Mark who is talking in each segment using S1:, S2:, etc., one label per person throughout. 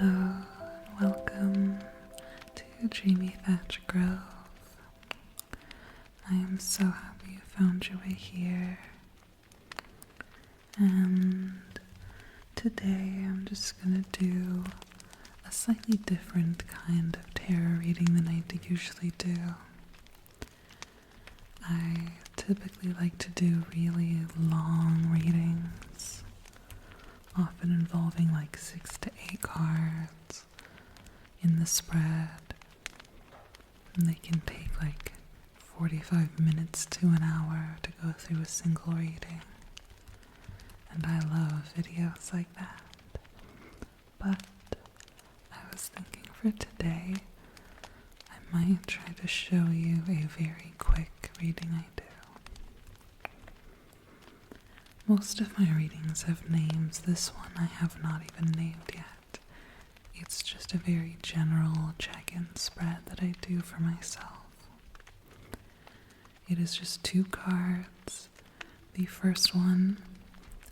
S1: Hello, and welcome to Dreamy Thatch Grove. I am so happy you found your way here. And today I'm just gonna do a slightly different kind of tarot reading than I usually do. I typically like to do really long readings, often involving like 6 to 8 cards in the spread, and they can take like 45 minutes to an hour to go through a single reading, and I love videos like that. But I was thinking for today I might try to show you a very quick reading I do. Most of my readings have names. This one I have not even named yet. It's just a very general check-in spread that I do for myself. It is just 2 cards. The first one,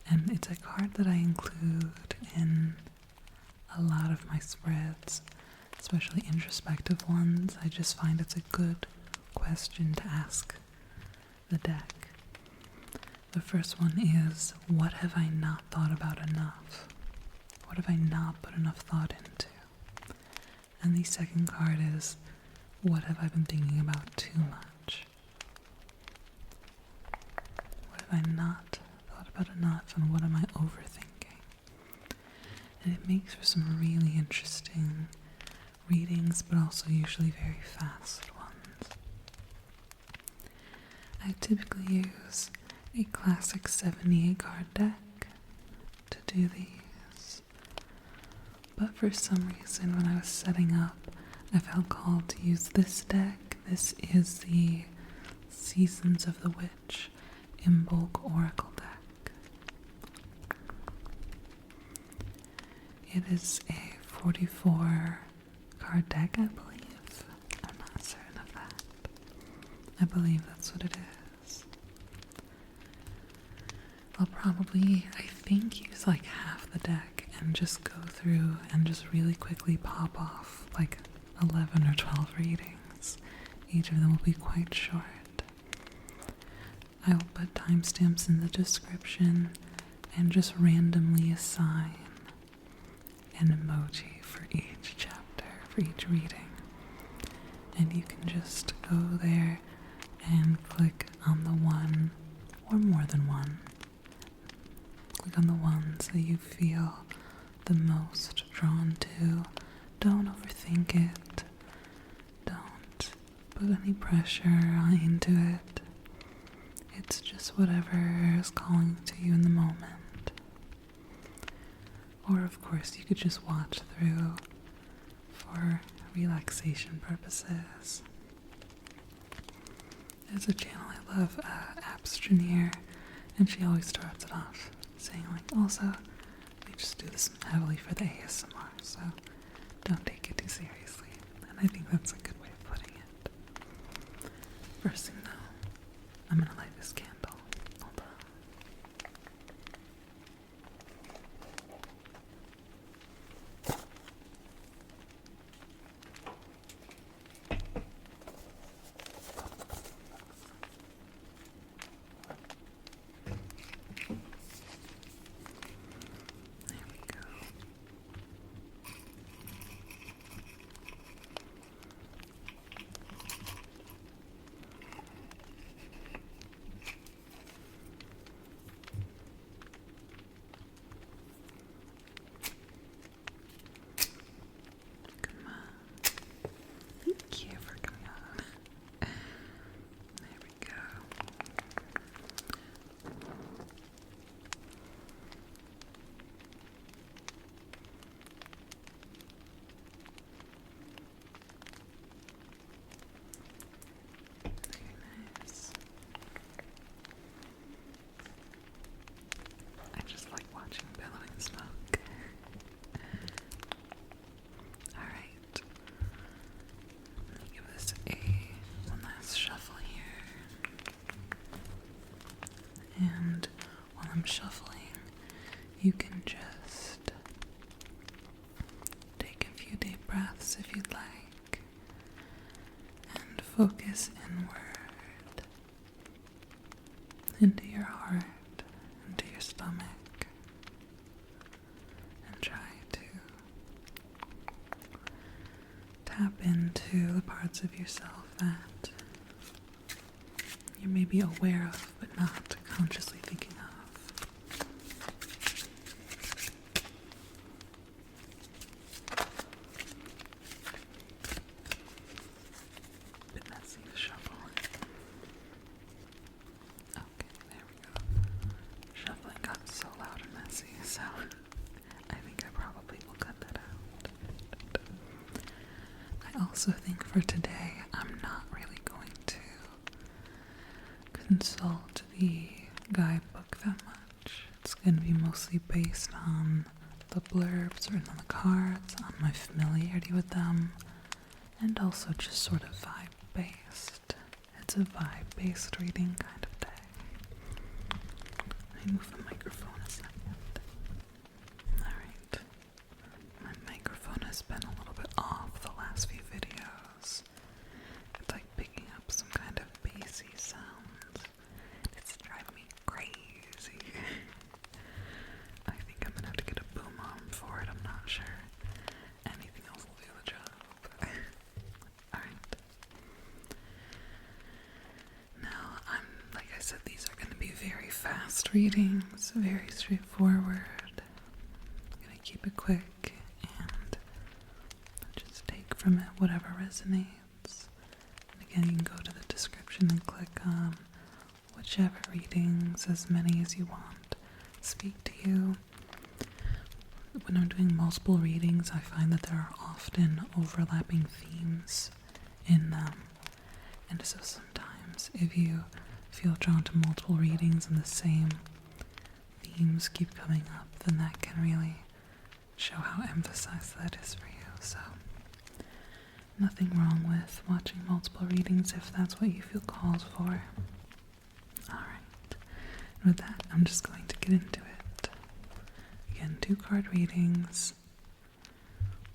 S1: and it's a card that I include in a lot of my spreads, especially introspective ones. I just find it's a good question to ask the deck. The first one is, what have I not thought about enough? What have I not put enough thought into? And the second card is, what have I been thinking about too much? What have I not thought about enough, and what am I overthinking? And it makes for some really interesting readings, but also usually very fast ones. I typically use a classic 78 card deck to do these, but for some reason when I was setting up, I felt called to use this deck. This is the Seasons of the Witch in Bulk Oracle deck. It is a 44 card deck, I believe. I'm not certain of that. I believe that's what it is. I'll probably, I think, use like half the deck and just go through and just really quickly pop off like 11 or 12 readings. Each of them will be quite short. I will put timestamps in the description and just randomly assign an emoji for each chapter, for each reading. And you can just go there and click on the one, or more than one. Click on the ones that you feel the most drawn to. Don't overthink it. Don't put any pressure into it. It's just whatever is calling to you in the moment. Or of course you could just watch through for relaxation purposes. There's a channel I love, Abstranier, and she always starts it off saying like, also, we just do this heavily for the ASMR, so don't take it too seriously. And I think that's a good way of putting it. First thing though, I'm gonna light this candle. Hold on. There we go. eyes if you'd like, and focus inward into your heart, into your stomach, and try to tap into the parts of yourself that you may be aware of but not consciously thinking of. Bit messy to shuffle. Okay, there we go. Shuffling got so loud and messy, so I think I probably will cut that out. I also think for today, I'm not really going to consult the guidebook that much. It's going to be mostly based on the blurbs written on the cards, on my familiarity with them, and also just sort of vibe-based. It's a vibe-based reading kind of day. Let me move the microphone a second. Alright. My microphone has been a little bit off the last few videos. It's like picking up some kind of bassy sounds. It's driving me crazy. I think I'm gonna have to get a boom arm for it, I'm not sure. Anything else will do the job. Alright. Now, like I said, these are going to be very fast readings, very straightforward. I'm going to keep it quick and just take from it whatever resonates. And again, you can go to the description and click on whichever readings, as many as you want, speak to you. When I'm doing multiple readings, I find that there are often overlapping themes in them. And so sometimes if you feel drawn to multiple readings and the same themes keep coming up, then that can really show how emphasized that is for you. So nothing wrong with watching multiple readings if that's what you feel called for. Alright, and with that, I'm just going to get into it. Again, 2-card readings.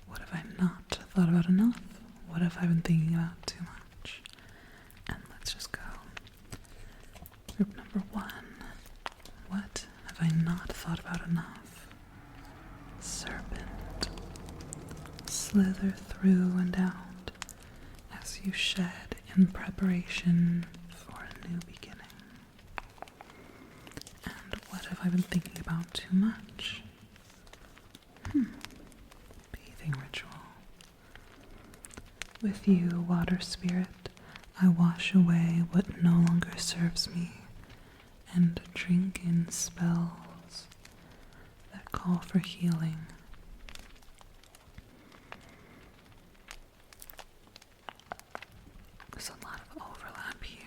S1: What have I not thought about enough? What have I been thinking about too much? And let's just go. Group number 1. What have I not thought about enough? Serpent. Slither through and out as you shed in preparation for a new beginning. And what have I been thinking about too much? Bathing ritual. With you, water spirit, I wash away what no longer serves me and drink in spells that call for healing. There's a lot of overlap here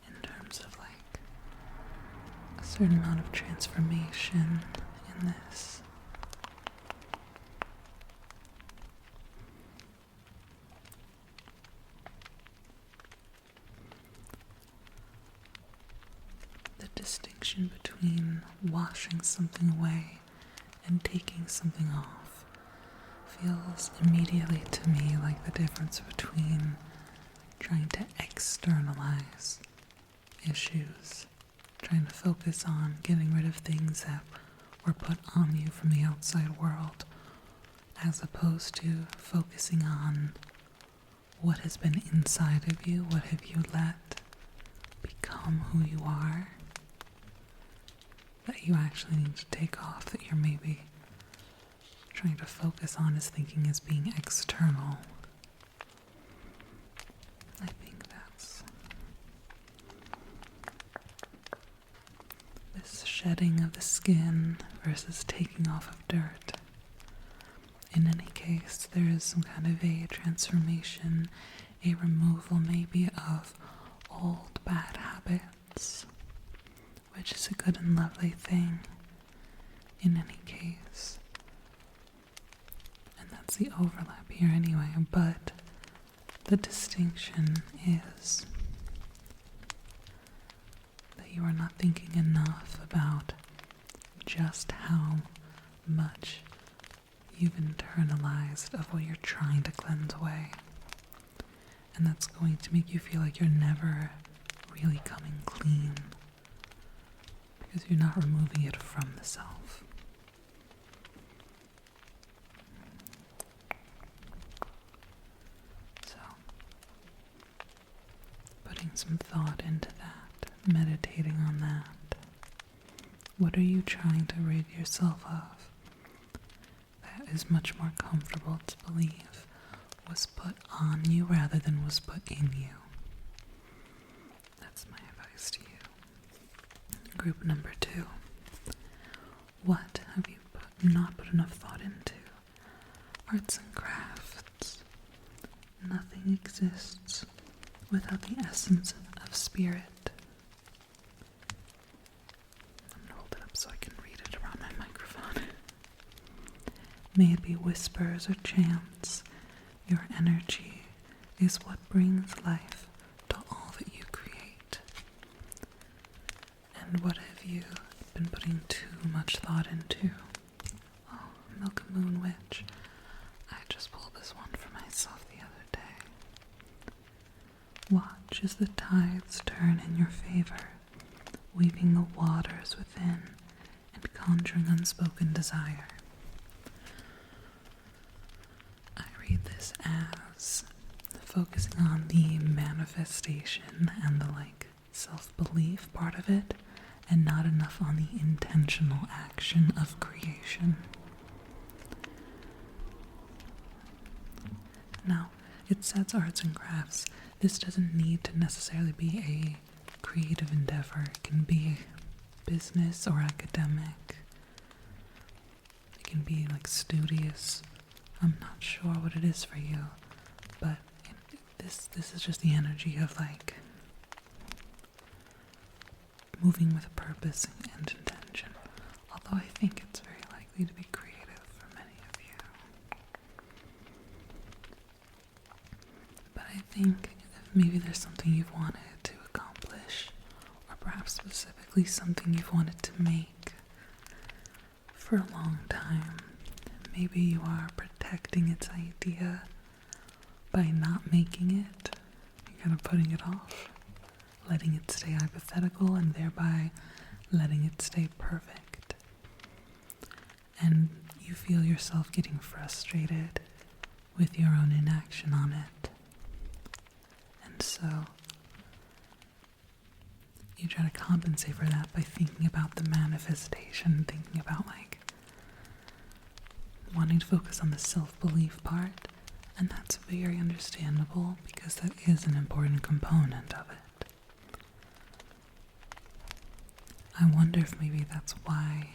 S1: in terms of like a certain amount of transformation in this. The distinction between washing something away and taking something off feels immediately to me like the difference between trying to externalize issues, trying to focus on getting rid of things that were put on you from the outside world, as opposed to focusing on what has been inside of you, what have you let become who you are, that you actually need to take off, that you're maybe trying to focus on as thinking as being external. I think that's this shedding of the skin versus taking off of dirt. In any case, there is some kind of a transformation, a removal maybe of old bad habits, which is a good and lovely thing in any case. And that's the overlap here anyway, but the distinction is that you are not thinking enough about just how much you've internalized of what you're trying to cleanse away. And that's going to make you feel like you're never really coming clean because you're not removing it from the self. So, putting some thought into that, meditating on that. What are you trying to rid yourself of that is much more comfortable to believe was put on you rather than was put in you? That's my advice to you. Group number 2. What have you not put enough thought into? Arts and crafts. Nothing exists without the essence of spirit. I'm going to hold it up so I can read it around my microphone. May it be whispers or chants, your energy is what brings life to all that you create. And what have you been putting too much thought into? Oh, Milk and Moon Witch. I just pulled this one for myself the other day. Watch as the tides turn in your favor, weaving the waters within and conjuring unspoken desire. I read this as focusing on the manifestation and the self-belief part of it, and not enough on the intentional action of creation. Now, it says arts and crafts. This doesn't need to necessarily be a creative endeavor. It can be business or academic. It can be studious. I'm not sure what it is for you, but this is just the energy of moving with a purpose and intention. Although I think it's very likely to be creative for many of you. But I think maybe there's something you've wanted to accomplish, or perhaps specifically something you've wanted to make for a long time. Maybe you are protecting its idea by not making it. You're kind of putting it off, letting it stay hypothetical, and thereby letting it stay perfect. And you feel yourself getting frustrated with your own inaction on it. And so you try to compensate for that by thinking about the manifestation, thinking about wanting to focus on the self-belief part. And that's very understandable because that is an important component of it. I wonder if maybe that's why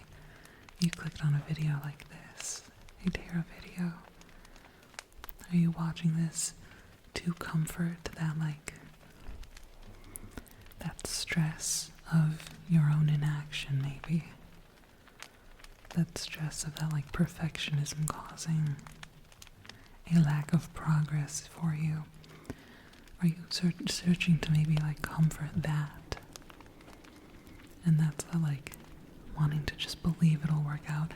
S1: you clicked on a video like this, a tarot video. Are you watching this to comfort that stress of your own inaction, maybe? That stress of that perfectionism causing a lack of progress for you? Are you searching to maybe comfort that? And that's the wanting to just believe it'll work out.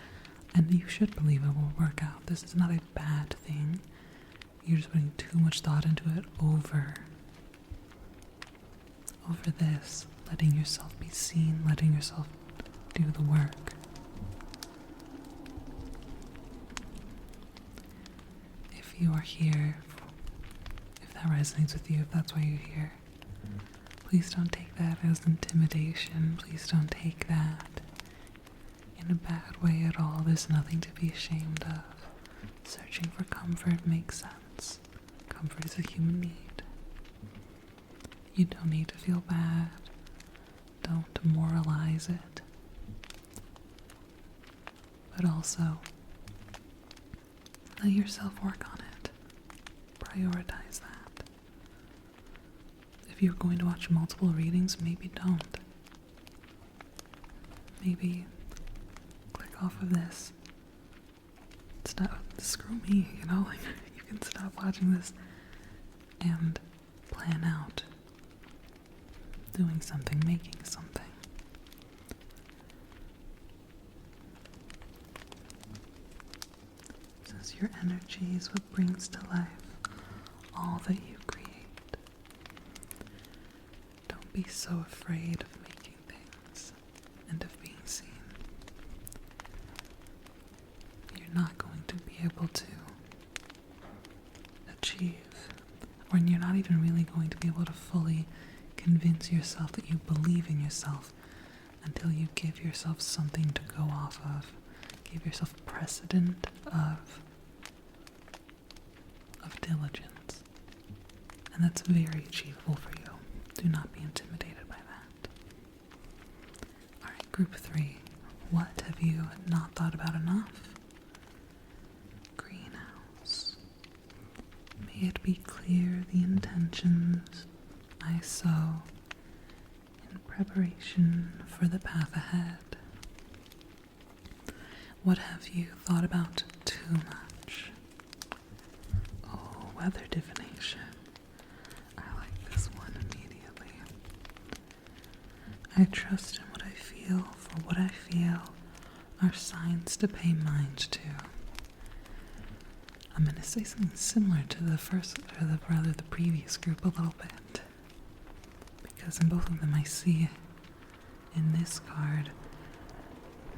S1: And you should believe it will work out. This is not a bad thing. You're just putting too much thought into it over this, letting yourself be seen, letting yourself do the work. If you are here, if that resonates with you, if that's why you're here, please don't take that as intimidation. Please don't take that in a bad way at all. There's nothing to be ashamed of. Searching for comfort makes sense. Comfort is a human need. You don't need to feel bad. Don't demoralize it. But also, let yourself work on it. Prioritize that. If you're going to watch multiple readings, maybe don't. Maybe click off of this. Stop. Screw me, you can stop watching this and plan out doing something, making something. because your energy is what brings to life all that you create. Don't be so afraid of making things and of being seen. You're not going to be able to achieve, or you're not even really going to be able to fully convince yourself that you believe in yourself until you give yourself something to go off of. Give yourself precedent of diligence. And that's very achievable for you. Do not be intimidated by that. Alright, group 3. What have you not thought about enough? Greenhouse. May it be clear the intentions I sow in preparation for the path ahead. What have you thought about too much? Oh, weather divination. I like this one immediately. I trust in what I feel, for what I feel are signs to pay mind to. I'm going to say something similar to the previous group a little bit. Because in both of them I see in this card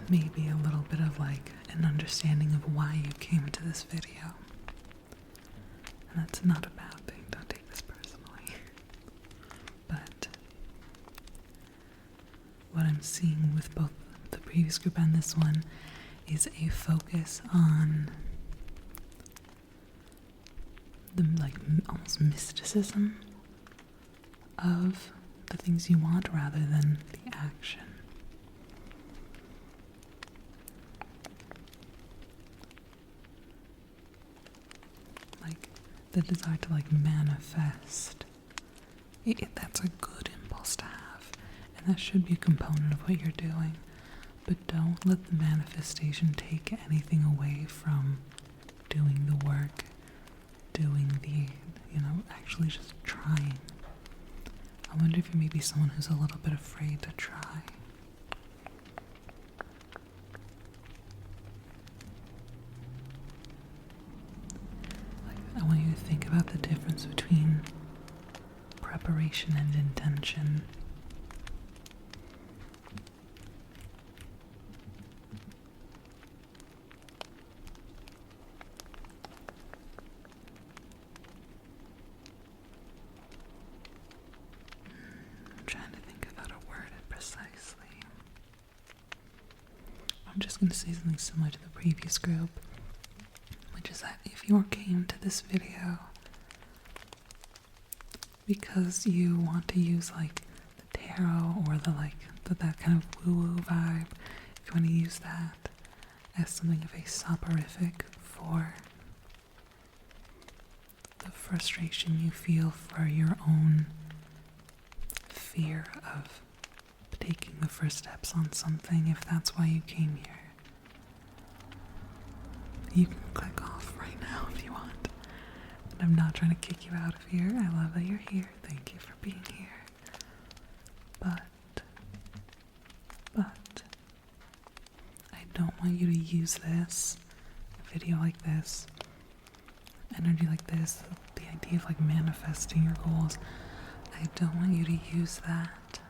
S1: maybe a little bit of like an understanding of why you came to this video. And that's not a bad thing, don't take this personally. But what I'm seeing with both the previous group and this one is a focus on the like almost mysticism of the things you want rather than the action. Like the desire to like manifest. That's a good impulse to have, and that should be a component of what you're doing. But don't let the manifestation take anything away from doing the work, doing the, actually just trying. I wonder if you may be someone who's a little bit afraid to try. I want you to think about the difference between preparation and intention. I'm trying to think of how to word it precisely. I'm just going to say something similar to the previous group, which is that if you came to this video because you want to use like the tarot or that kind of woo-woo vibe, if you want to use that as something of a soporific for the frustration you feel for your own fear of taking the first steps on something, if that's why you came here, you can click off right now if you want. And I'm not trying to kick you out of here. I love that you're here. Thank you for being here. But I don't want you to use this, a video like this, energy like this, the idea of like manifesting your goals. I don't want you to use that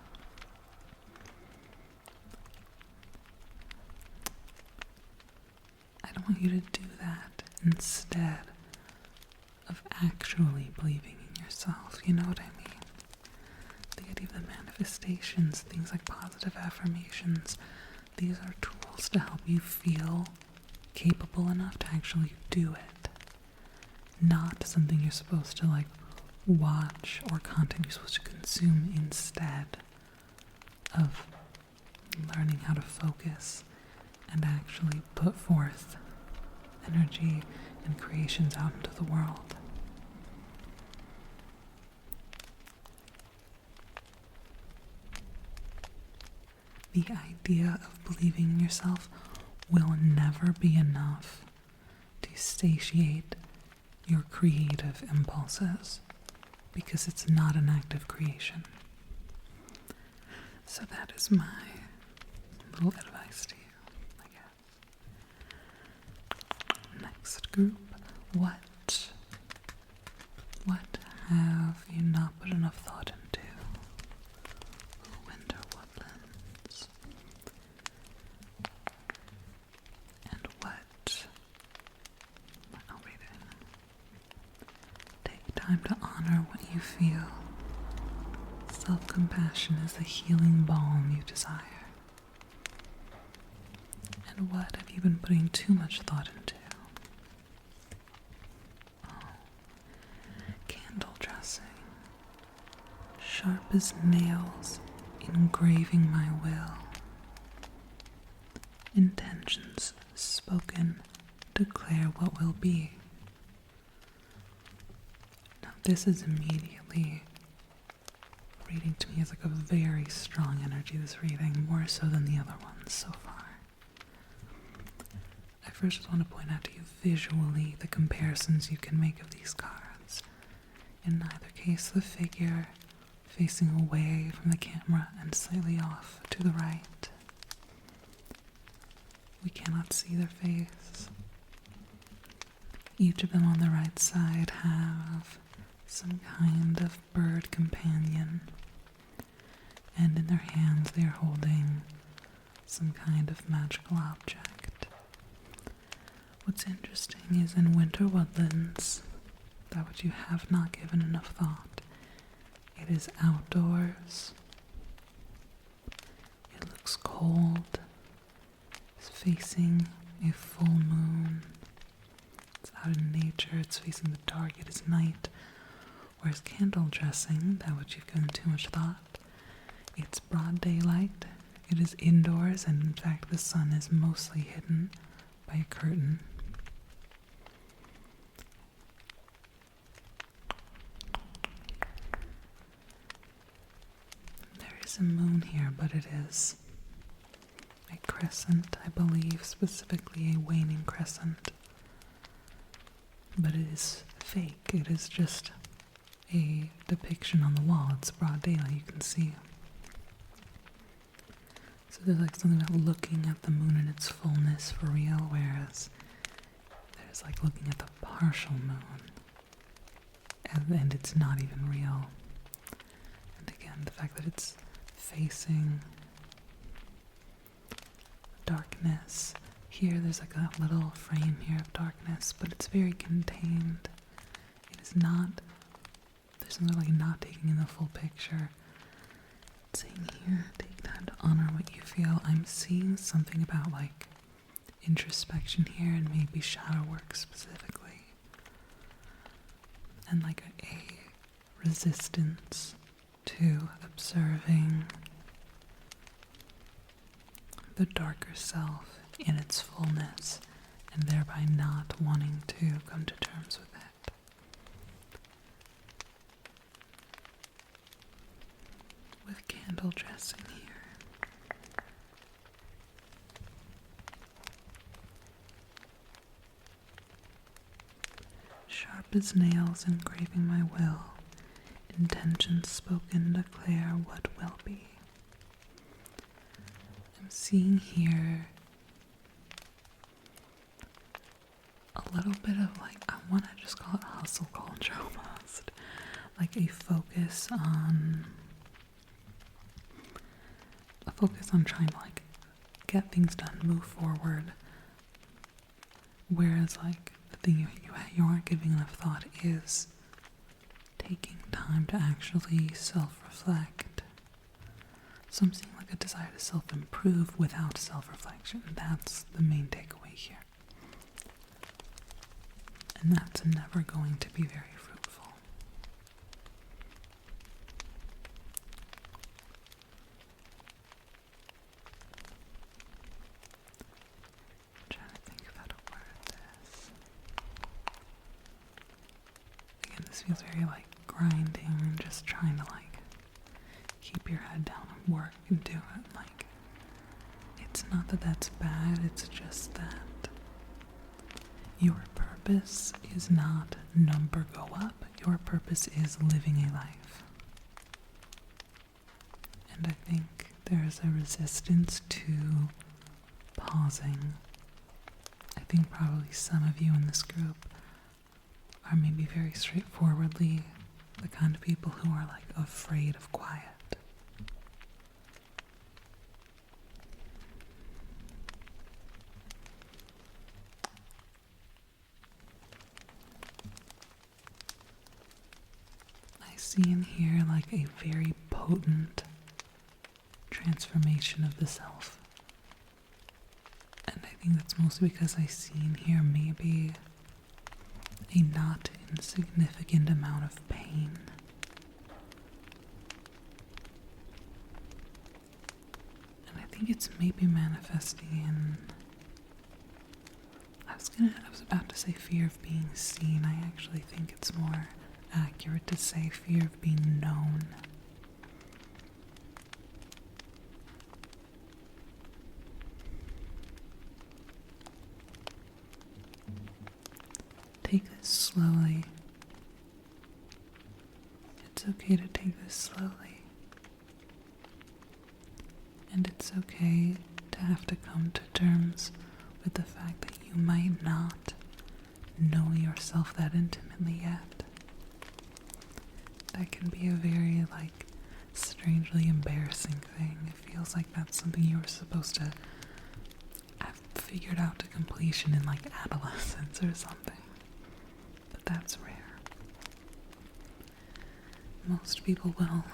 S1: I don't want you to do that instead of actually believing in yourself. You know what I mean? The idea of the manifestations, things like positive affirmations, these are tools to help you feel capable enough to actually do it. Not something you're supposed to like watch or content you're supposed to consume instead of learning how to focus and actually put forth energy and creations out into the world. The idea of believing in yourself will never be enough to satiate your creative impulses, because it's not an act of creation. So that is my little advice to you, I guess. Next group, what have you not put enough thought into? Winter woodlands. And what? I'll read it. Take time to honor what you feel. Self-compassion is the healing balm you desire. And what have you been putting too much thought into? Oh, candle dressing. Sharp as nails, engraving my will. Intentions spoken, declare what will be. Now this is immediately reading to me as like a very strong energy, this reading, more so than the other ones so far. I first just want to point out to you visually the comparisons you can make of these cards. In neither case, the figure facing away from the camera and slightly off to the right. We cannot see their face. Each of them on the right side have some kind of bird companion, and in their hands they are holding some kind of magical object. What's interesting is in winter woodlands, that which you have not given enough thought, it is outdoors, it looks cold, it's facing a full moon, it's out in nature, it's facing the dark, it is night. Whereas candle dressing, that which you've given too much thought, it's broad daylight, it is indoors, and in fact the sun is mostly hidden by a curtain. There is a moon here, but it is a crescent, I believe, specifically a waning crescent. But it is fake, it is just a depiction on the wall. It's broad daylight, you can see. So there's like something about looking at the moon in its fullness for real, whereas there's like looking at the partial moon, and it's not even real. And again, the fact that it's facing darkness. Here there's like a little frame here of darkness, but it's very contained. It is not, there's something like not taking in the full picture. It's saying here, take time to honor what you feel. I'm seeing something about like introspection here and maybe shadow work specifically. And like a resistance to observing the darker self in its fullness and thereby not wanting to come to terms with it. With candle dressing here. Sharp as nails engraving my will, intentions spoken declare what will be. I'm seeing here a little bit of like, I want to just call it hustle culture almost. Like a focus on trying to like get things done, move forward. Whereas like the thing you aren't giving enough thought is taking time to actually self-reflect. So I'm seeing like a desire to self-improve without self-reflection. That's the main takeaway here. And that's never going to be very fruitful. I'm trying to think of how to word this. Again, this feels very like grinding, just trying to like keep your head down and work and do it. Like, it's not that that's bad, it's just that your purpose is not number go up. Your purpose is living a life. And I think there is a resistance to pausing. I think probably some of you in this group are maybe very straightforwardly the kind of people who are like afraid of quiet. I see in here like a very potent transformation of the self. And I think that's mostly because I see in here maybe a not insignificant amount of pain. And I think it's maybe manifesting in, I was about to say fear of being seen. I actually think it's more accurate to say fear of being known. Take this slowly. It's okay to take this slowly. And it's okay to have to come to terms with the fact that you might not know yourself that intimately yet. That can be a very, strangely embarrassing thing. It feels like that's something you were supposed to have figured out to completion in, adolescence or something. But that's rare. Most people will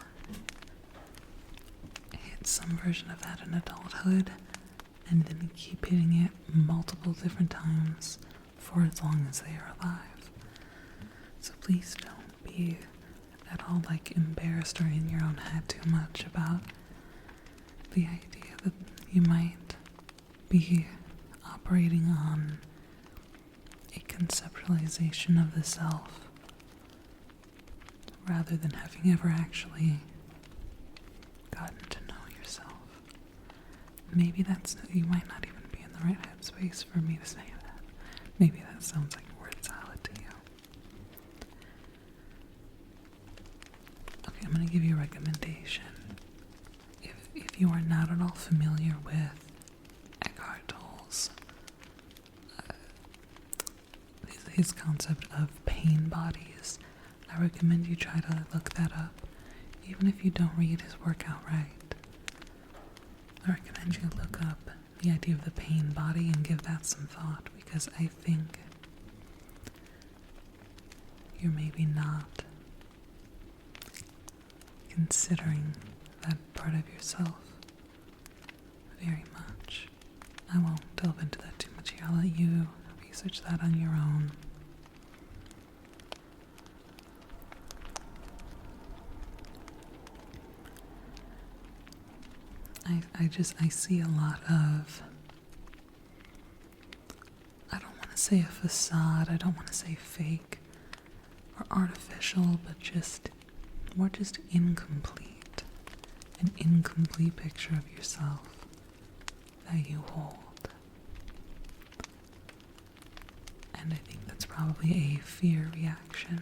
S1: hit some version of that in adulthood and then keep hitting it multiple different times for as long as they are alive. So please don't be at all embarrassed or in your own head too much about the idea that you might be operating on a conceptualization of the self rather than having ever actually gotten to know yourself. Maybe you might not even be in the right headspace for me to say that. Maybe that sounds like word salad to you. Okay, I'm going to give you a recommendation. If you are not at all familiar with Eckhart Tolle's his concept of pain bodies, I recommend you try to look that up, even if you don't read his work outright. I recommend you look up the idea of the pain body and give that some thought, because I think you're maybe not considering that part of yourself very much. I won't delve into that too much here. I'll let you research that on your own. I see a lot of, I don't want to say a facade, I don't want to say fake or artificial, but more just incomplete, an incomplete picture of yourself that you hold. And I think that's probably a fear reaction,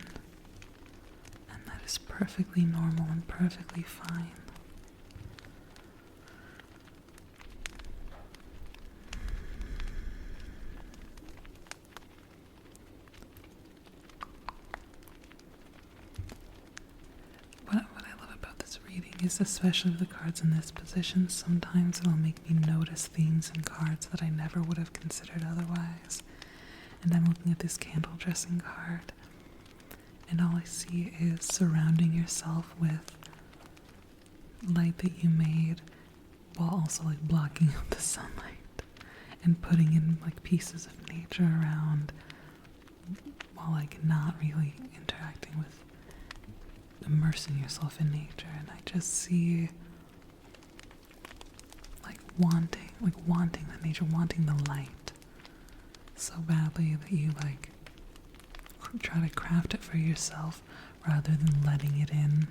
S1: and that is perfectly normal and perfectly fine. What I love about this reading is, especially the cards in this position, sometimes it'll make me notice themes in cards that I never would have considered otherwise. And I'm looking at this candle dressing card, and all I see is surrounding yourself with light that you made while also blocking out the sunlight and putting in pieces of nature around while not really interacting with immersing yourself in nature. And I just see wanting the nature, wanting the light so badly that you try to craft it for yourself rather than letting it in,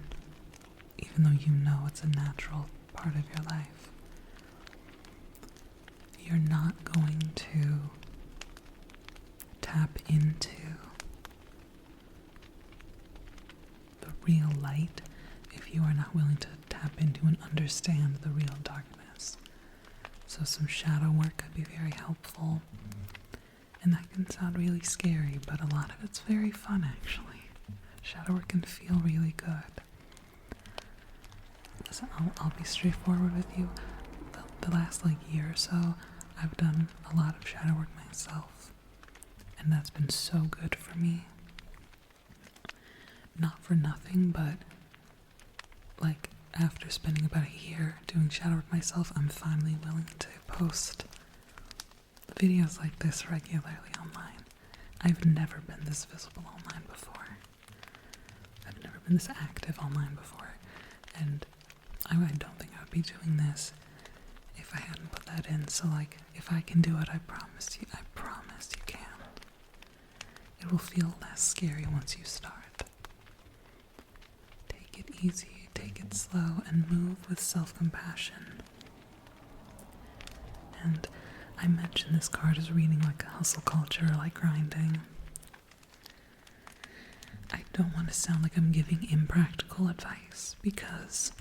S1: even though you know it's a natural part of your life. You're not going to tap into the real light if you are not willing to tap into and understand the real darkness. So some shadow work could be very helpful. And that can sound really scary, but a lot of it's very fun actually. Shadow work can feel really good. Listen, I'll be straightforward with you. The last year or so, I've done a lot of shadow work myself. And that's been so good for me. Not for nothing, but after spending about a year doing shadow work myself, I'm finally willing to post videos like this regularly online. I've never been this visible online before. I've never been this active online before. And I don't think I would be doing this if I hadn't put that in. So if I can do it, I promise you can. It will feel less scary once you start. Take it easy, take it slow, and move with self-compassion. And I mentioned this card is reading like a hustle culture, like grinding. I don't want to sound like I'm giving impractical advice, because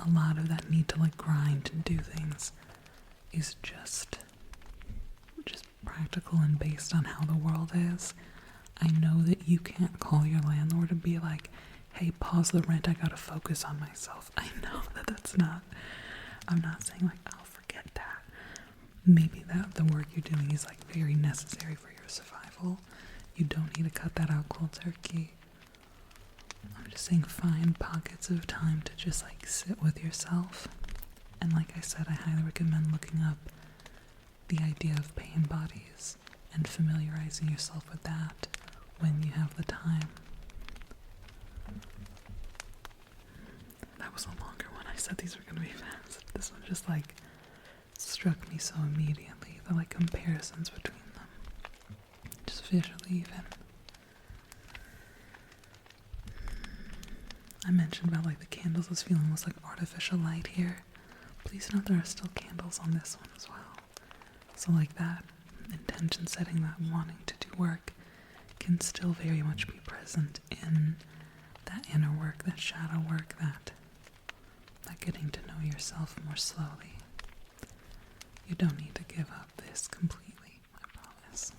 S1: a lot of that need to grind and do things is just practical and based on how the world is. I know that you can't call your landlord and be like, hey, pause the rent, I gotta focus on myself. I know I'm not saying I'll forget that. Maybe that the work you're doing is very necessary for your survival. You don't need to cut that out cold turkey. I'm just saying find pockets of time to just sit with yourself. And like I said, I highly recommend looking up the idea of pain bodies and familiarizing yourself with that when you have the time. That was a longer one. I said these were going to be fast. This one just struck me so immediately. The comparisons between them. Just visually even. I mentioned about the candles, this feeling was artificial light here. Please note there are still candles on this one as well. So that intention setting, that wanting to do work can still very much be present in that inner work, that shadow work, that getting to know yourself more slowly. You don't need to give up this completely, I promise.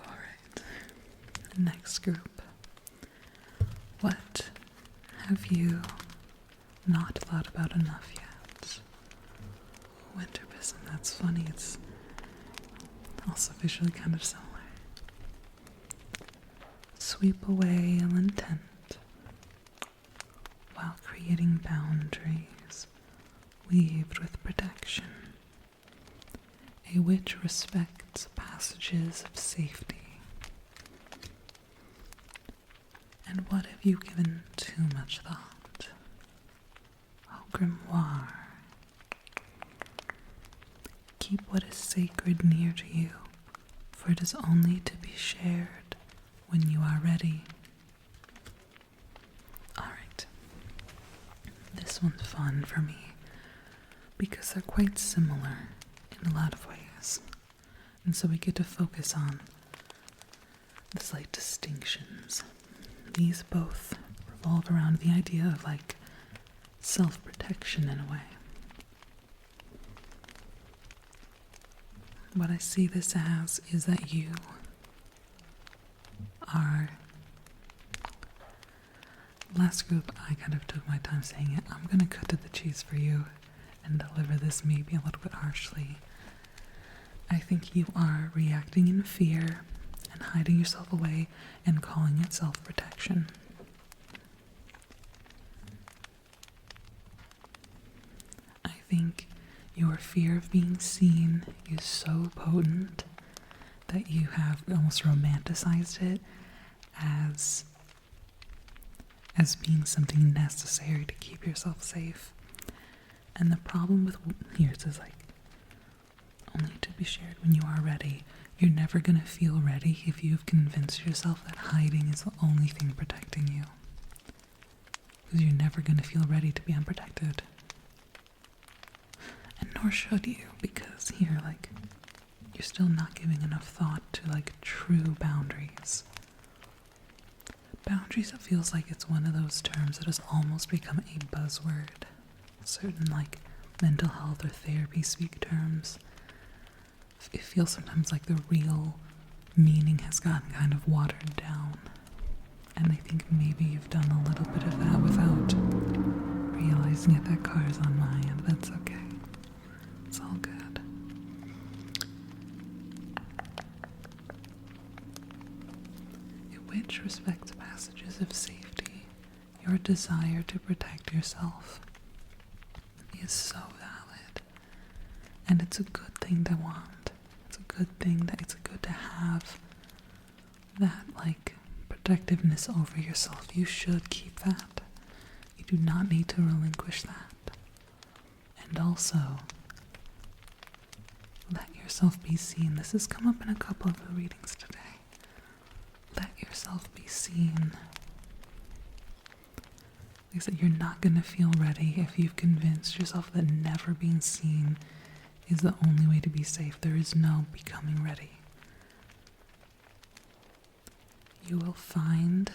S1: Alright, next group. What have you not thought about enough yet? Winterbism, that's funny. It's also visually kind of similar. Sweep away ill intent while creating boundaries weaved with protection. A witch respects passages of safety. And what have you given too much thought? Oh, grimoire. Keep what is sacred near to you, for it is only to be shared when you are ready. Alright. This one's fun for me because they're quite similar in a lot of ways. And so we get to focus on the slight distinctions. These both revolve around the idea of self-protection in a way. What I see this as is that you are, last group I kind of took my time saying it, I'm going to cut to the chase for you and deliver this maybe a little bit harshly. I think you are reacting in fear and hiding yourself away and calling it self-protection. I think your fear of being seen is so potent that you have almost romanticized it as being something necessary to keep yourself safe. And the problem with here it says only to be shared when you are ready. You're never going to feel ready if you've convinced yourself that hiding is the only thing protecting you. Because you're never going to feel ready to be unprotected. And nor should you, because here, you're still not giving enough thought to, true boundaries. Boundaries, it feels like it's one of those terms that has almost become a buzzword. Certain, mental health or therapy speak terms. it feels sometimes like the real meaning has gotten kind of watered down. And I think maybe you've done a little bit of that without realizing it. That car is on my end. That's okay. It's all good. Which respects passages of safety, your desire to protect yourself is so valid. And it's a good thing to want. It's a good thing that it's good to have that, like, protectiveness over yourself. You should keep that. You do not need to relinquish that. And also, let yourself be seen. This has come up in a couple of the readings today. Let yourself be seen. Like I said, you're not going to feel ready if you've convinced yourself that never being seen is the only way to be safe. There is no becoming ready. You will find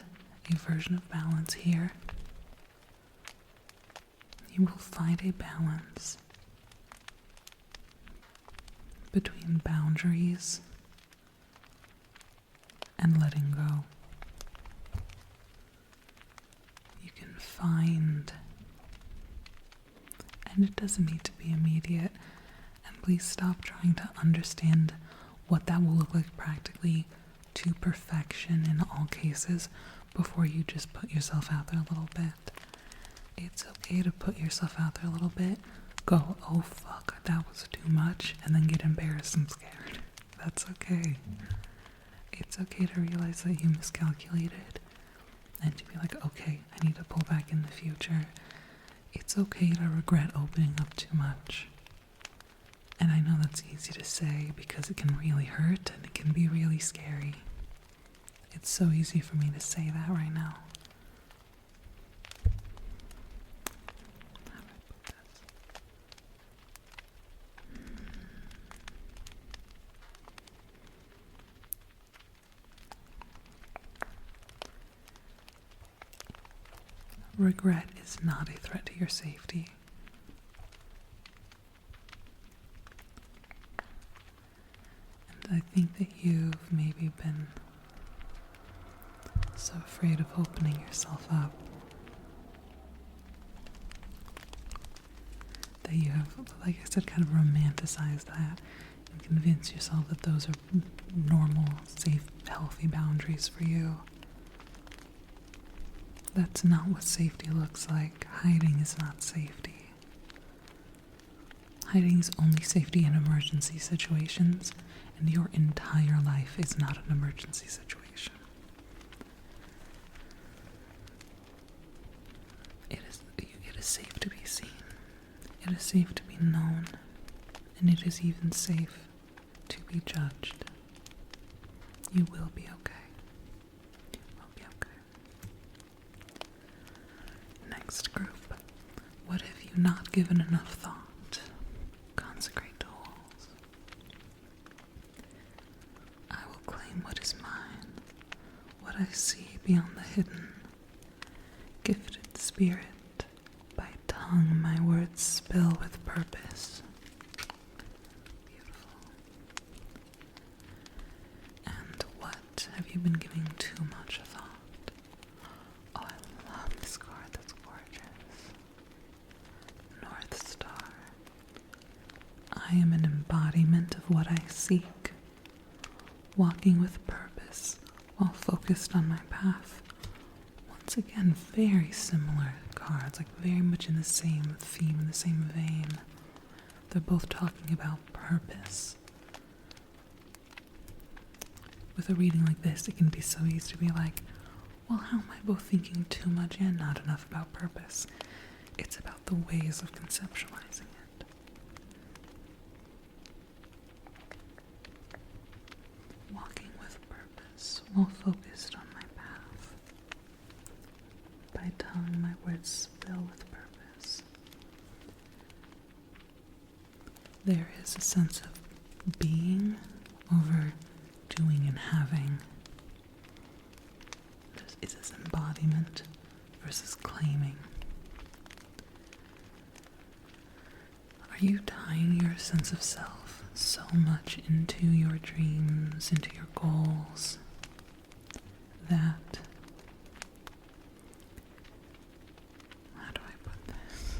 S1: a version of balance here. You will find a balance between boundaries and letting go. You can find, and it doesn't need to be immediate, and please stop trying to understand what that will look like practically to perfection in all cases before you just put yourself out there a little bit. It's okay to put yourself out there a little bit, go, oh fuck, that was too much, and then get embarrassed and scared. That's okay. It's okay to realize that you miscalculated and to be like, okay, I need to pull back in the future. It's okay to regret opening up too much. And I know that's easy to say because it can really hurt and it can be really scary. It's so easy for me to say that right now. How do I put this? Regret is not a threat to your safety. And I think that you've maybe been so afraid of opening yourself up that you have, like I said, kind of romanticized that and convinced yourself that those are normal, safe, healthy boundaries for you. That's not what safety looks like. Hiding is not safety. Hiding is only safety in emergency situations, and your entire life is not an emergency situation. It is safe to be seen. It is safe to be known, and it is even safe to be judged. You will be okay. You will be okay. Next group. What have you not given enough thought? Consecrate tools. I will claim what is mine, what I see beyond the hidden. Gifted spirit, by tongue my words spill with purpose. Beautiful. And what have you been giving too much thought? Oh, I love this card. That's gorgeous. North Star. I am an embodiment of what I seek, walking with purpose while focused on my path. Once again, very similar cards, like very much in the same theme, in the same vein. They're both talking about purpose. With a reading like this, it can be so easy to be like, well, how am I both thinking too much and not enough about purpose? It's about the ways of conceptualizing it. Walking with purpose while focused on my path. By tongue my words spill with purpose. There is a sense of being over doing and having. Is this embodiment versus claiming? Are you tying your sense of self so much into your dreams, into your goals, that, how do I put this?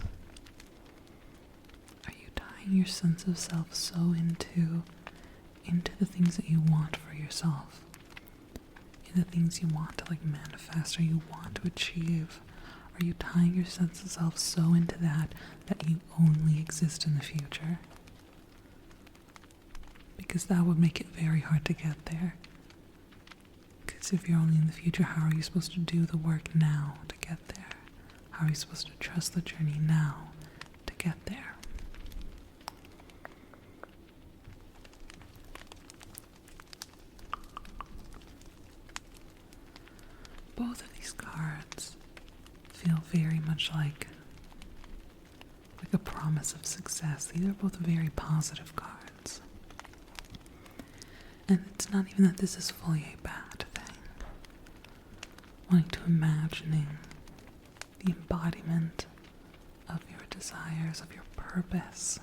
S1: Are you tying your sense of self so into the things that you want for yourself, in the things you want to like manifest or you want to achieve? Are you tying your sense of self so into that you only exist in the future? Because that would make it very hard to get there. Because if you're only in the future, how are you supposed to do the work now to get there? How are you supposed to trust the journey now to get there? Both of these cards feel very much like a promise of success. These are both very positive cards. And it's not even that this is fully a bad thing. Wanting to imagining the embodiment of your desires, of your purpose,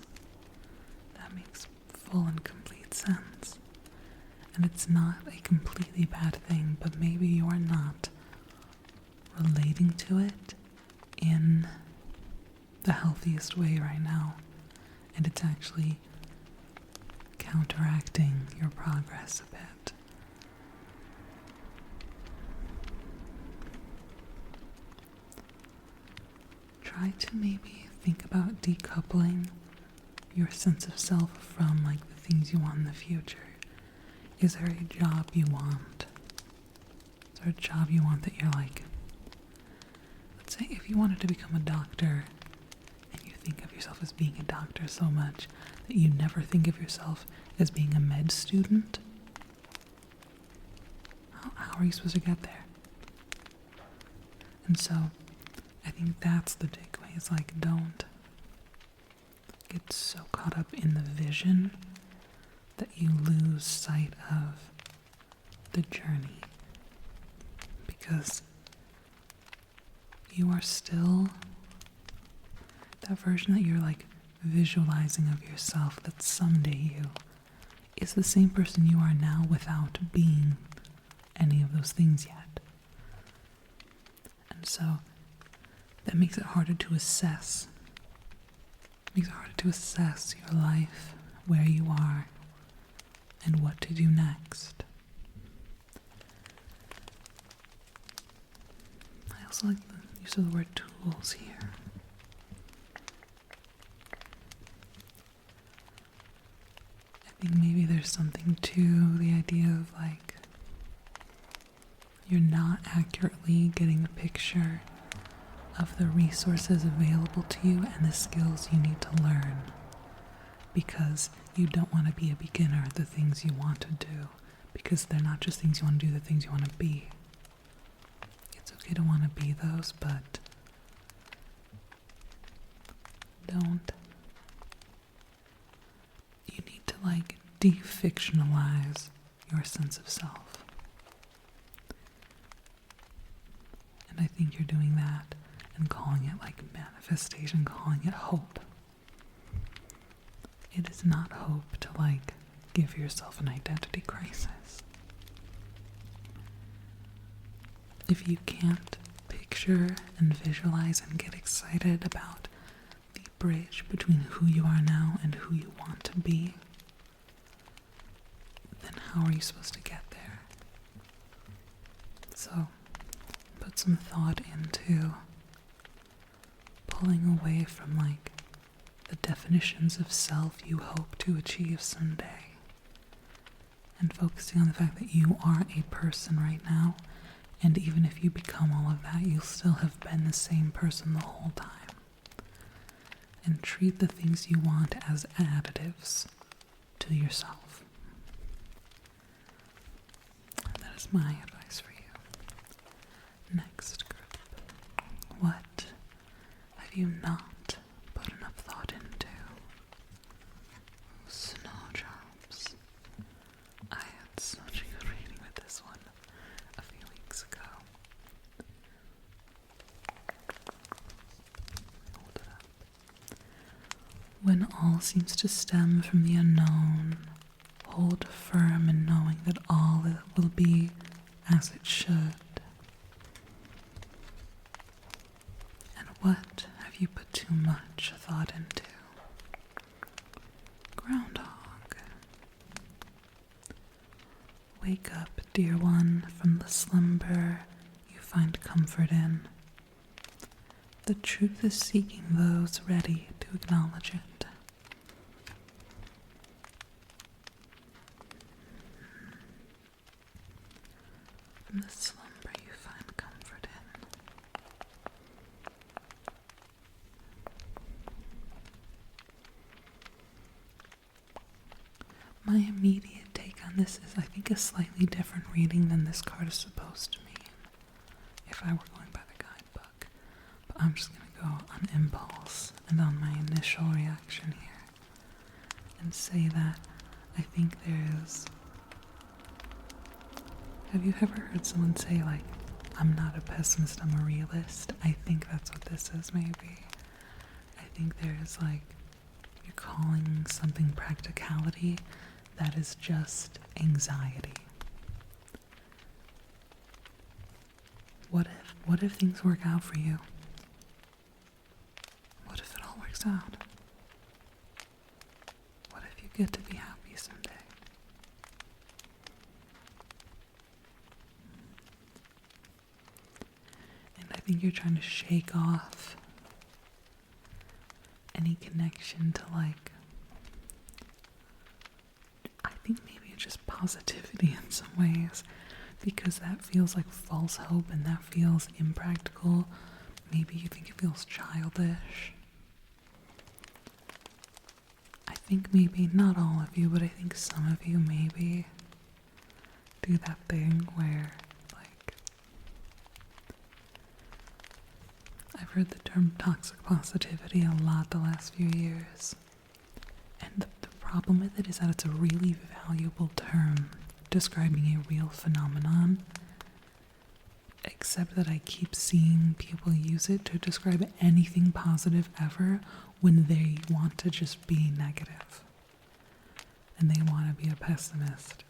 S1: that makes full and complete sense. And it's not a completely bad thing, but maybe you are not relating to it in the healthiest way right now, and it's actually counteracting your progress a bit. Try to maybe think about decoupling your sense of self from like the things you want in the future. Is there a job you want? Is there a job you want that you're like, let's say if you wanted to become a doctor and you think of yourself as being a doctor so much that you never think of yourself as being a med student, how are you supposed to get there? And so I think that's the takeaway. It's like, don't get so caught up in the vision that you lose sight of the journey, because you are still that version that you're like visualizing of yourself, that someday you is the same person you are now without being any of those things yet. And so that makes it harder to assess. It makes it harder to assess your life, where you are, and what to do next. I also like the use of the word tools here. I think maybe there's something to the idea of like you're not accurately getting a picture of the resources available to you and the skills you need to learn, because you don't want to be a beginner at the things you want to do, because they're not just things you want to do, they're things you want to be. It's okay to want to be those, but you need to like de-fictionalize your sense of self. And I think you're doing that and calling it like manifestation, calling it hope. It is not hope to like give yourself an identity crisis. If you can't picture and visualize and get excited about the bridge between who you are now and who you want to be, then how are you supposed to get there? So, put some thought into pulling away from like the definitions of self you hope to achieve someday, and focusing on the fact that you are a person right now, and even if you become all of that, you'll still have been the same person the whole time. And treat the things you want as additives to yourself. And that is my advice for you. Next group. What have you not put enough thought into? Snowdrops. I had such a good reading with this one a few weeks ago. Hold it up. When all seems to stem from the unknown, hold firm in knowing that all will be as it should. And what have you put too much thought into? Groundhog. Wake up, dear one, from the slumber you find comfort in. The truth is seeking those ready to acknowledge it. From the slumber you find comfort in. My immediate take on this is I think a slightly different reading than this card is supposed to mean, if I were going by the guidebook. But I'm just going to go on impulse and on my initial reaction here and say that I think there's... Have you ever heard someone say, like, I'm not a pessimist, I'm a realist? I think that's what this is, maybe. I think there's, like, you're calling something practicality that is just anxiety. What if things work out for you? What if it all works out? What if you get to be happy someday? And I think you're trying to shake off any connection to, like, I think maybe it's just positivity in some ways, because that feels like false hope and that feels impractical. Maybe you think it feels childish. I think maybe not all of you, but I think some of you maybe do that thing where, like, I've heard the term toxic positivity a lot the last few years. And the problem with it is that it's a really valuable term describing a real phenomenon, except that I keep seeing people use it to describe anything positive ever when they want to just be negative. And they want to be a pessimist.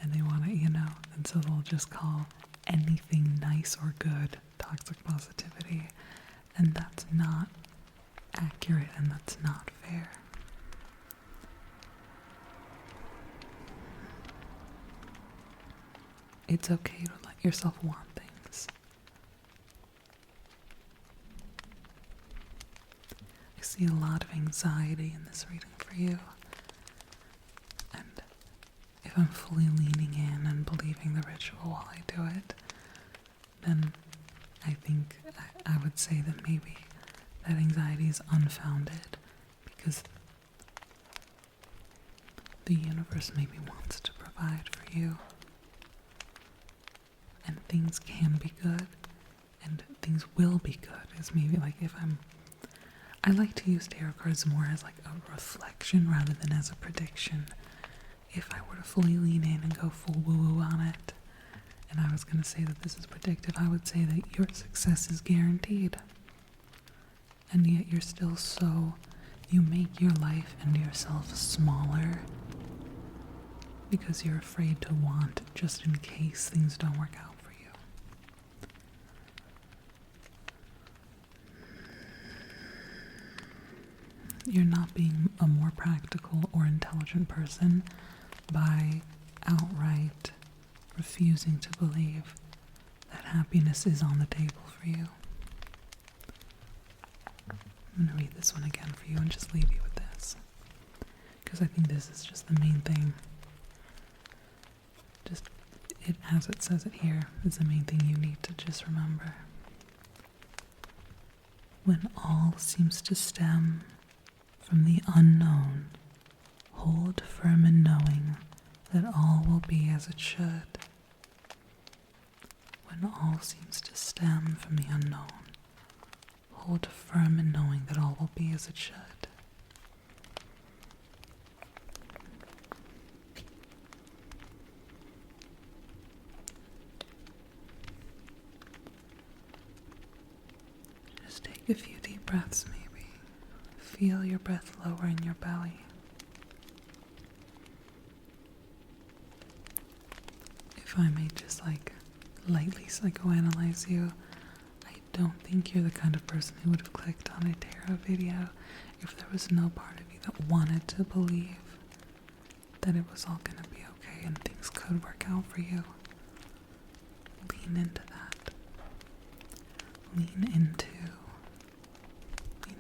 S1: And they want to, and so they'll just call anything nice or good toxic positivity. And that's not accurate and that's not fair. It's okay to let yourself want things. I see a lot of anxiety in this reading for you. And if I'm fully leaning in and believing the ritual while I do it, then I think I would say that maybe that anxiety is unfounded because the universe maybe wants to provide for you. And things can be good, and things will be good. Is maybe like I like to use tarot cards more as like a reflection rather than as a prediction. If I were to fully lean in and go full woo-woo on it, and I was going to say that this is predictive, I would say that your success is guaranteed. And yet you're still you make your life and yourself smaller because you're afraid to want just in case things don't work out for you. You're not being a more practical or intelligent person by outright refusing to believe that happiness is on the table for you. I'm going to read this one again for you and just leave you with this, because I think this is just the main thing. Just it as it says it here is the main thing you need to just remember. When all seems to stem from the unknown, hold firm in knowing that all will be as it should. When all seems to stem from the unknown, hold firm in knowing that all will be as it should. Just take a few deep breaths, maybe. feel your breath lower in your belly. If I may just lightly psychoanalyze you, I don't think you're the kind of person who would have clicked on a tarot video if there was no part of you that wanted to believe that it was all gonna be okay and things could work out for you. Lean into that. Lean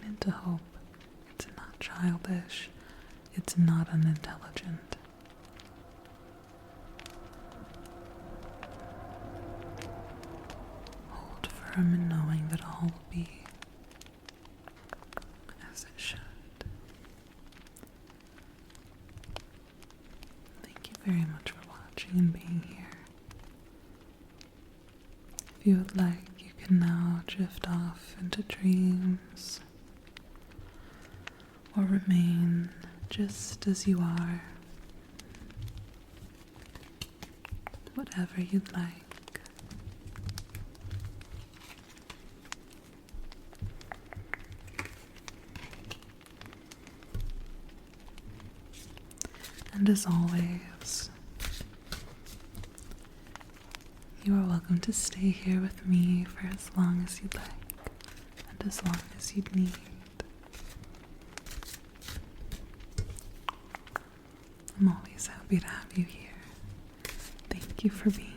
S1: into hope. It's not childish. It's not unintelligent. Hold firm in knowing that all will be as it should. Thank you very much for watching and being here. If you would like, you can now drift off into dreams or remain just as you are. Whatever you'd like. And as always, you are welcome to stay here with me for as long as you'd like and as long as you'd need. I'm always happy to have you here. Thank you for being